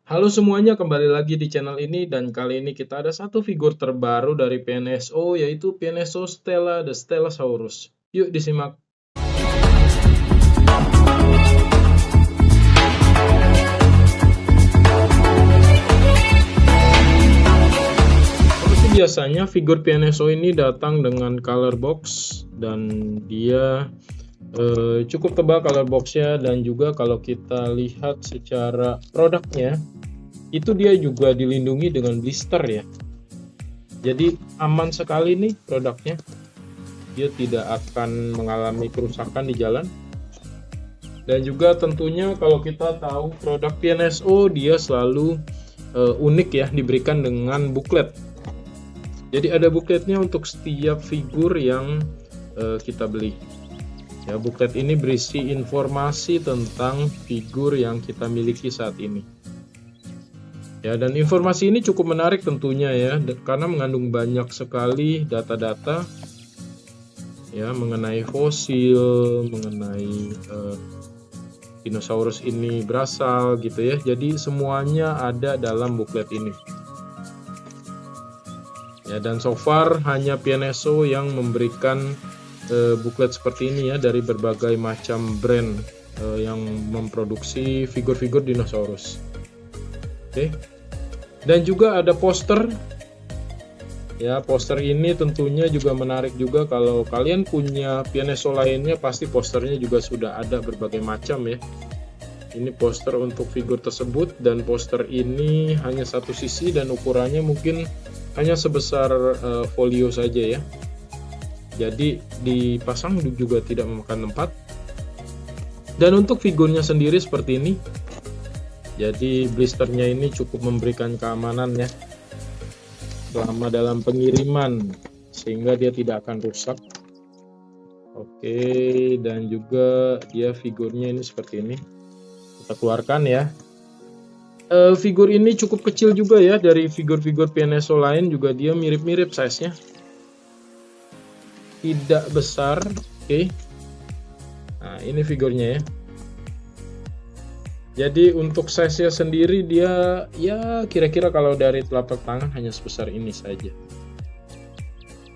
Halo semuanya, kembali lagi di channel ini dan kali ini kita ada satu figur terbaru dari PNSO yaitu PNSO Stella The Stellasaurus. Yuk disimak. Seperti biasanya figur PNSO ini datang dengan color box dan dia cukup tebal color boxnya, dan juga kalau kita lihat secara produknya itu dia juga dilindungi dengan blister ya. Jadi aman sekali nih produknya. Dia tidak akan mengalami kerusakan di jalan. Dan juga tentunya kalau kita tahu produk PNSO dia selalu unik ya, diberikan dengan buklet. Jadi ada bukletnya untuk setiap figur yang kita beli. Ya, buklet ini berisi informasi tentang figur yang kita miliki saat ini. Ya, dan informasi ini cukup menarik tentunya ya, karena mengandung banyak sekali data-data ya mengenai fosil, mengenai dinosaurus ini berasal gitu ya. Jadi semuanya ada dalam buklet ini. Ya, dan so far hanya PNSO yang memberikan buklet seperti ini ya, dari berbagai macam brand yang memproduksi figur-figur dinosaurus. Oke. Dan juga ada poster. Ya, poster ini tentunya juga menarik juga. Kalau kalian punya PNSO lainnya pasti posternya juga sudah ada berbagai macam ya. Ini poster untuk figur tersebut, dan poster ini hanya satu sisi dan ukurannya mungkin hanya sebesar folio saja ya. Jadi dipasang juga tidak memakan tempat. Dan untuk figurnya sendiri seperti ini. Jadi blisternya ini cukup memberikan keamanan ya selama dalam pengiriman, sehingga dia tidak akan rusak. Oke, dan juga dia figurnya ini seperti ini. Kita keluarkan ya. Figur ini cukup kecil juga ya, dari figur-figur PNSO lain juga dia mirip-mirip size-nya. Tidak besar. Oke. Nah, ini figurnya ya. Jadi untuk size-nya sendiri dia ya kira-kira kalau dari telapak tangan hanya sebesar ini saja.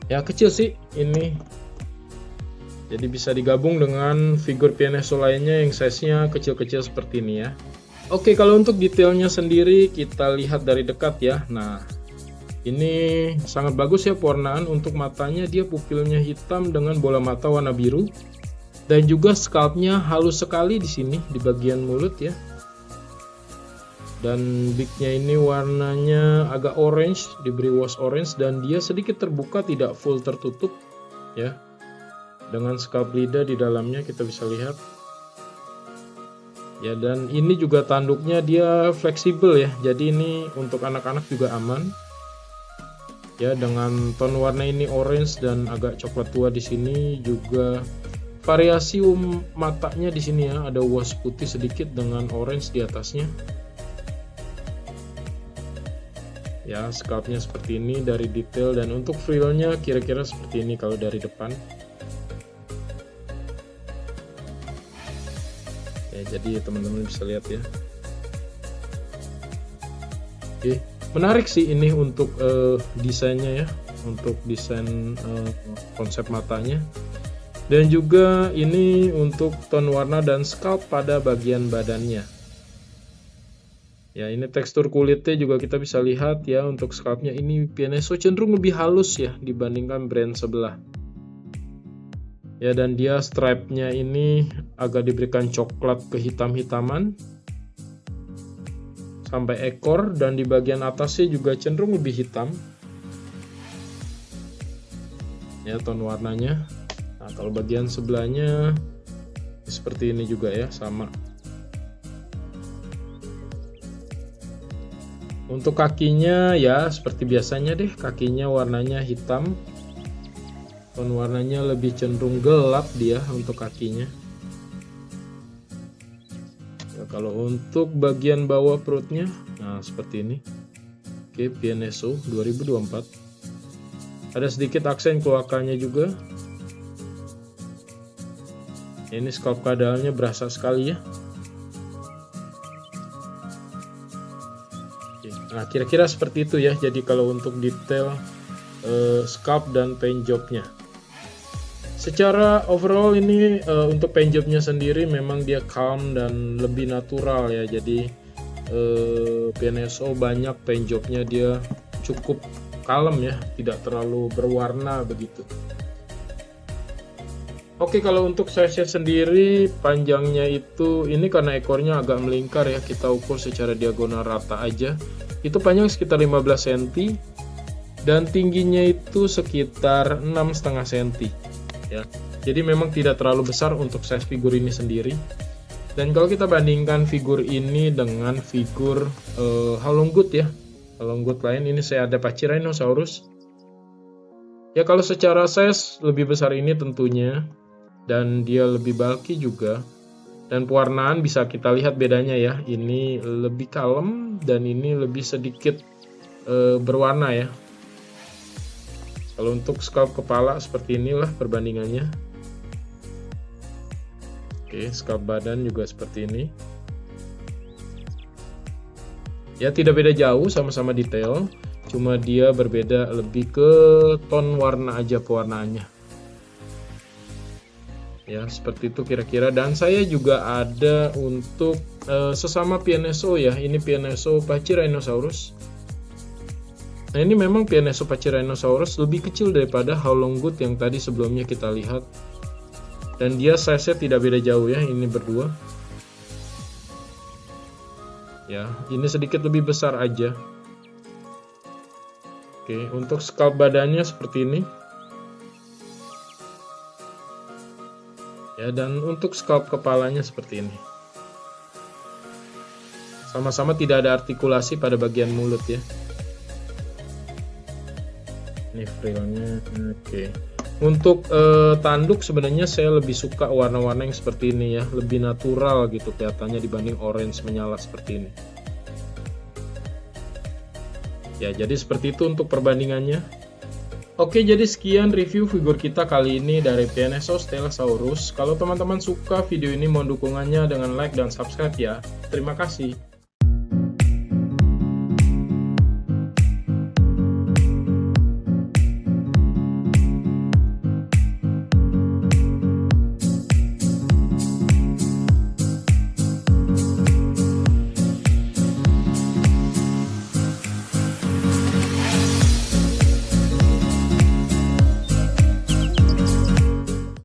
Ya kecil sih ini. Jadi bisa digabung dengan figur PNSO lainnya yang size-nya kecil-kecil seperti ini ya. Oke, kalau untuk detailnya sendiri kita lihat dari dekat ya. Nah, ini sangat bagus ya pewarnaan. Untuk matanya dia pupilnya hitam dengan bola mata warna biru. Dan juga scalpnya halus sekali di sini di bagian mulut ya. Dan beaknya ini warnanya agak orange, diberi wash orange, dan dia sedikit terbuka, tidak full tertutup ya. Dengan scalp lidah di dalamnya kita bisa lihat. Ya, dan ini juga tanduknya dia fleksibel ya. Jadi ini untuk anak-anak juga aman. Ya, dengan ton warna ini orange dan agak coklat tua di sini, juga variasi matanya di sini ya, ada wash putih sedikit dengan orange di atasnya. Ya, scalpnya seperti ini dari detail, dan untuk frillnya kira-kira seperti ini kalau dari depan. Ya, jadi teman-teman bisa lihat ya. Oke, menarik sih ini untuk desainnya ya, untuk desain konsep matanya. Dan juga ini untuk ton warna dan scalp pada bagian badannya. Ya, ini tekstur kulitnya juga kita bisa lihat ya. Untuk scalpnya ini PNSO cenderung lebih halus ya dibandingkan brand sebelah. Ya, dan dia stripe-nya ini agak diberikan coklat kehitam-hitaman sampai ekor, dan di bagian atasnya juga cenderung lebih hitam. Ya, ton warnanya. Nah, kalau bagian sebelahnya seperti ini juga ya, sama. Untuk kakinya ya seperti biasanya deh, kakinya warnanya hitam. Ton warnanya lebih cenderung gelap dia untuk kakinya. Ya, kalau untuk bagian bawah perutnya, nah seperti ini. Oke, PNSO 2024. Ada sedikit aksen kloakalnya juga. Ini scalp kadalnya berasa sekali ya. Nah, kira-kira seperti itu ya. Jadi kalau untuk detail scalp dan paint jobnya, secara overall ini untuk paint jobnya sendiri memang dia calm dan lebih natural ya. Jadi PNSO banyak paint jobnya dia cukup kalem ya, tidak terlalu berwarna begitu. Oke, kalau untuk size sendiri panjangnya itu, ini karena ekornya agak melingkar ya, kita ukur secara diagonal rata aja. Itu panjang sekitar 15 cm dan tingginya itu sekitar 6,5 cm ya. Jadi memang tidak terlalu besar untuk size figur ini sendiri. Dan kalau kita bandingkan figur ini dengan figur Howlong-Good ya, Howlong-Good lain, ini saya ada Pachyrhinosaurus. Ya kalau secara size lebih besar ini tentunya, dan dia lebih bulky juga, dan pewarnaan bisa kita lihat bedanya ya, ini lebih kalem dan ini lebih sedikit berwarna ya. Kalau untuk scalp kepala seperti inilah perbandingannya. Oke, scalp badan juga seperti ini ya, tidak beda jauh, sama-sama detail, cuma dia berbeda lebih ke ton warna aja pewarnaannya ya, seperti itu kira-kira. Dan saya juga ada untuk sesama PNSO ya, ini PNSO Pachyrhinosaurus. Nah, ini memang PNSO Pachyrhinosaurus lebih kecil daripada Howlong-Good yang tadi sebelumnya kita lihat, dan dia size-nya tidak beda jauh ya, ini berdua ya, ini sedikit lebih besar aja. Oke, untuk scalp badannya seperti ini ya, dan untuk scalp kepalanya seperti ini. Sama-sama tidak ada artikulasi pada bagian mulut ya. Ini frillnya. Oke. Untuk tanduk sebenarnya saya lebih suka warna-warna yang seperti ini ya, lebih natural gitu kelihatannya dibanding orange menyala seperti ini. Ya, jadi seperti itu untuk perbandingannya. Oke, jadi sekian review figur kita kali ini dari PNSO Stellasaurus. Kalau teman-teman suka video ini, mohon dukungannya dengan like dan subscribe ya. Terima kasih.